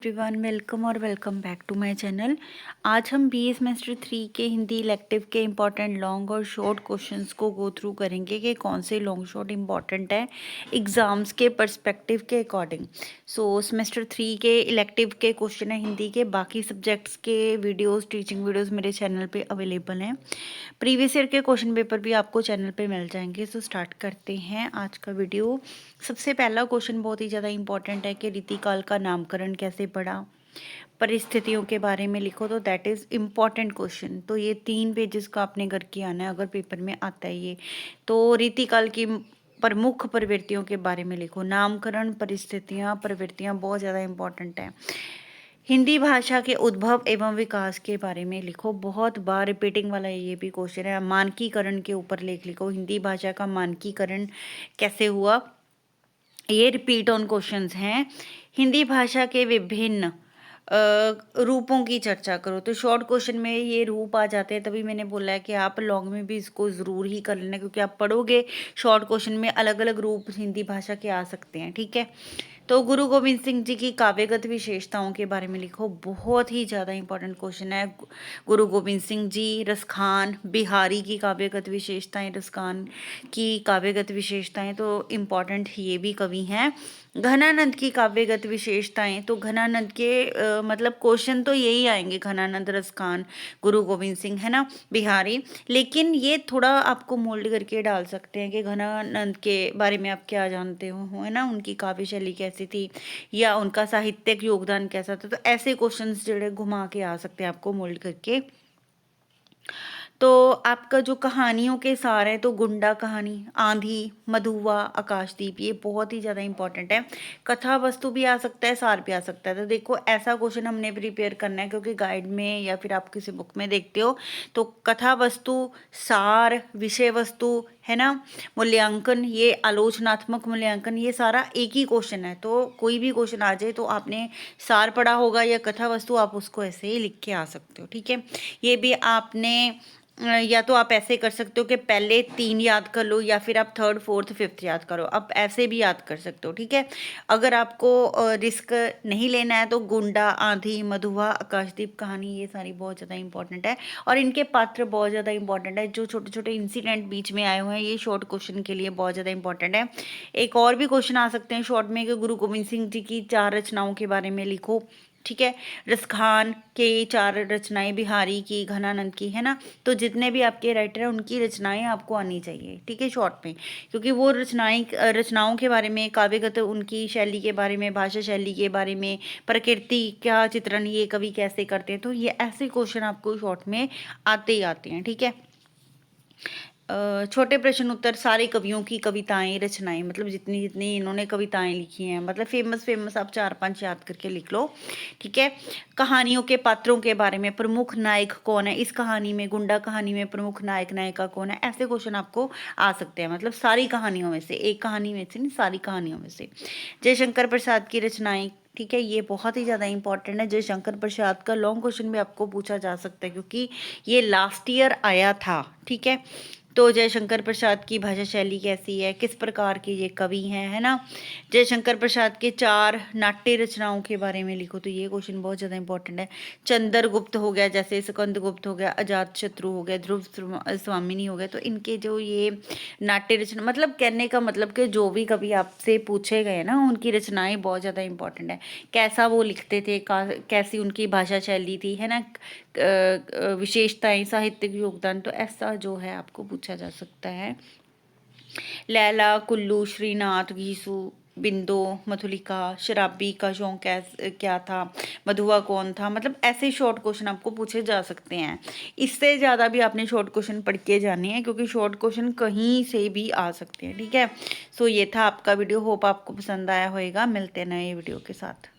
Everyone, welcome और welcome back to my channel. आज हम बीए सेमेस्टर 3 के हिंदी इलेक्टिव के इम्पॉर्टेंट लॉन्ग और शॉर्ट क्वेश्चंस को गो थ्रू करेंगे कि कौन से लॉन्ग शॉर्ट इम्पॉर्टेंट है एग्ज़ाम्स के पर्सपेक्टिव के अकॉर्डिंग। सो सेमेस्टर 3 के इलेक्टिव के क्वेश्चन है हिंदी के, बाकी सब्जेक्ट्स के वीडियोज़, टीचिंग वीडियोज़ मेरे चैनल पर अवेलेबल हैं। प्रीवियस ईयर के क्वेश्चन पेपर भी आपको चैनल पर मिल जाएंगे। सो स्टार्ट करते हैं आज का वीडियो। सबसे पहला क्वेश्चन बहुत ही ज़्यादा इंपॉर्टेंट है कि रीतिकाल का नामकरण कैसे पढ़ा, परिस्थितियों के बारे में लिखो। तो दैट इज़ इम्पॉर्टेंट क्वेश्चन। तो ये 3 पेजेस का आपने करके आना है अगर पेपर में आता है ये। तो रीतिकाल की प्रमुख प्रवृत्तियों के बारे में लिखो। नामकरण, परिस्थितियाँ, प्रवृत्तियाँ बहुत ज़्यादा इंपॉर्टेंट है। हिंदी भाषा के उद्भव एवं विकास के बारे में लिखो। बहुत बार रिपीटिंग वाला ये भी क्वेश्चन है। मानकीकरण के ऊपर लेख लिखो। हिंदी भाषा का मानकीकरण कैसे हुआ, ये रिपीट ऑन क्वेश्चंस हैं। हिंदी भाषा के विभिन्न रूपों की चर्चा करो। तो शॉर्ट क्वेश्चन में ये रूप आ जाते हैं, तभी मैंने बोला है कि आप लॉन्ग में भी इसको ज़रूर ही कर लेना, क्योंकि आप पढ़ोगे शॉर्ट क्वेश्चन में अलग अलग रूप हिंदी भाषा के आ सकते हैं। ठीक है। तो गुरु गोविंद सिंह जी की काव्यगत विशेषताओं के बारे में लिखो। बहुत ही ज़्यादा इंपॉर्टेंट क्वेश्चन है। गुरु गोविंद सिंह जी, रसखान, बिहारी की काव्यगत विशेषताएं, रसखान की काव्यगत विशेषताएं तो इम्पॉर्टेंट ये भी कवि हैं। घनानंद की काव्यगत विशेषताएं, तो घनानंद के मतलब क्वेश्चन तो यही आएंगे, घनानंद, रसखान, गुरु गोविंद सिंह, है ना, बिहारी। लेकिन ये थोड़ा आपको मोल्ड करके डाल सकते हैं कि घनानंद के बारे में आप क्या जानते हो, है ना, उनकी काव्य शैली कैसी थी या उनका साहित्यिक योगदान कैसा था। तो ऐसे क्वेश्चंस जो घुमा के आ सकते हैं आपको मोल्ड करके। तो आपका जो कहानियों के सार है, तो गुंडा कहानी, आंधी, मधुआ, आकाशदीप, ये बहुत ही ज़्यादा इंपॉर्टेंट है। कथा वस्तु भी आ सकता है, सार भी आ सकता है। तो देखो ऐसा क्वेश्चन हमने प्रिपेयर करना है, क्योंकि गाइड में या फिर आप किसी बुक में देखते हो तो कथा वस्तु, सार, विषय वस्तु, है ना, मूल्यांकन, ये आलोचनात्मक मूल्यांकन, ये सारा एक ही क्वेश्चन है। तो कोई भी क्वेश्चन आ जाए तो आपने सार पढ़ा होगा या कथा वस्तु, आप उसको ऐसे ही लिख के आ सकते हो। ठीक है। ये भी आपने या तो आप ऐसे कर सकते हो कि पहले 3 याद कर लो, या फिर आप 3rd 4th 5th याद करो। आप ऐसे भी याद कर सकते हो। ठीक है। अगर आपको रिस्क नहीं लेना है तो गुंडा, आंधी, मधुआ, आकाशदीप कहानी, ये सारी बहुत ज़्यादा इंपॉर्टेंट है और इनके पात्र बहुत ज़्यादा इंपॉर्टेंट है। जो छोटे छोटे इंसिडेंट बीच में आए हुए हैं, ये शॉर्ट क्वेश्चन के लिए बहुत ज़्यादा इंपॉर्टेंट है। एक और भी क्वेश्चन आ सकते हैं शॉर्ट में कि गुरु गोविंद सिंह जी की 4 रचनाओं के बारे में लिखो। ठीक है। रसखान के 4 रचनाएं, बिहारी की, घनानंद की, है ना। तो जितने भी आपके राइटर हैं उनकी रचनाएं आपको आनी चाहिए। ठीक है, शॉर्ट में, क्योंकि वो रचनाओं के बारे में, काव्यगत उनकी शैली के बारे में, भाषा शैली के बारे में, प्रकृति का चित्रण ये कवि कैसे करते हैं। तो ये ऐसे क्वेश्चन आपको शॉर्ट में आते ही आते हैं। ठीक है। छोटे प्रश्न उत्तर, सारे कवियों की कविताएं, रचनाएं, मतलब जितनी जितनी इन्होंने कविताएं लिखी हैं, मतलब फेमस आप 4-5 याद करके लिख लो। ठीक है। कहानियों के पात्रों के बारे में, प्रमुख नायक कौन है इस कहानी में, गुंडा कहानी में प्रमुख नायक नायिका कौन है, ऐसे क्वेश्चन आपको आ सकते हैं। मतलब सारी कहानियों में से, एक कहानी में से नहीं, सारी कहानियों में से। जयशंकर प्रसाद की रचनाएं, ठीक है, ये बहुत ही ज़्यादा इंपॉर्टेंट है। जयशंकर प्रसाद का लॉन्ग क्वेश्चन भी आपको पूछा जा सकता है, क्योंकि ये लास्ट ईयर आया था। ठीक है। तो जयशंकर प्रसाद की भाषा शैली कैसी है, किस प्रकार के ये कवि हैं, है ना। जयशंकर प्रसाद के 4 नाट्य रचनाओं के बारे में लिखो। तो ये क्वेश्चन बहुत ज़्यादा इंपॉर्टेंट है। चंद्रगुप्त हो गया, जैसे स्कंदगुप्त हो गया, अजातशत्रु हो गया, ध्रुव स्वामिनी हो गया। तो इनके जो ये नाट्य रचना, मतलब कहने का मतलब कि जो भी कवि आपसे पूछे गए ना, उनकी रचनाएं बहुत ज़्यादा इंपॉर्टेंट है। कैसा वो लिखते थे, कैसी उनकी भाषा शैली थी, है ना, विशेषताएं, साहित्यिक योगदान, तो ऐसा जो है आपको पूछा जा सकता है। लैला, कुल्लू, श्रीनाथ, घीसू, बिंदो, मधुलिका, शराबी का शौक क्या था, मधुआ कौन था, मतलब ऐसे शॉर्ट क्वेश्चन आपको पूछे जा सकते हैं। इससे ज़्यादा भी आपने शॉर्ट क्वेश्चन पढ़ के जाने हैं, क्योंकि शॉर्ट क्वेश्चन कहीं से भी आ सकते हैं। ठीक है। सो ये था आपका वीडियो। होप आपको पसंद आया होगा। मिलते हैं नए वीडियो के साथ।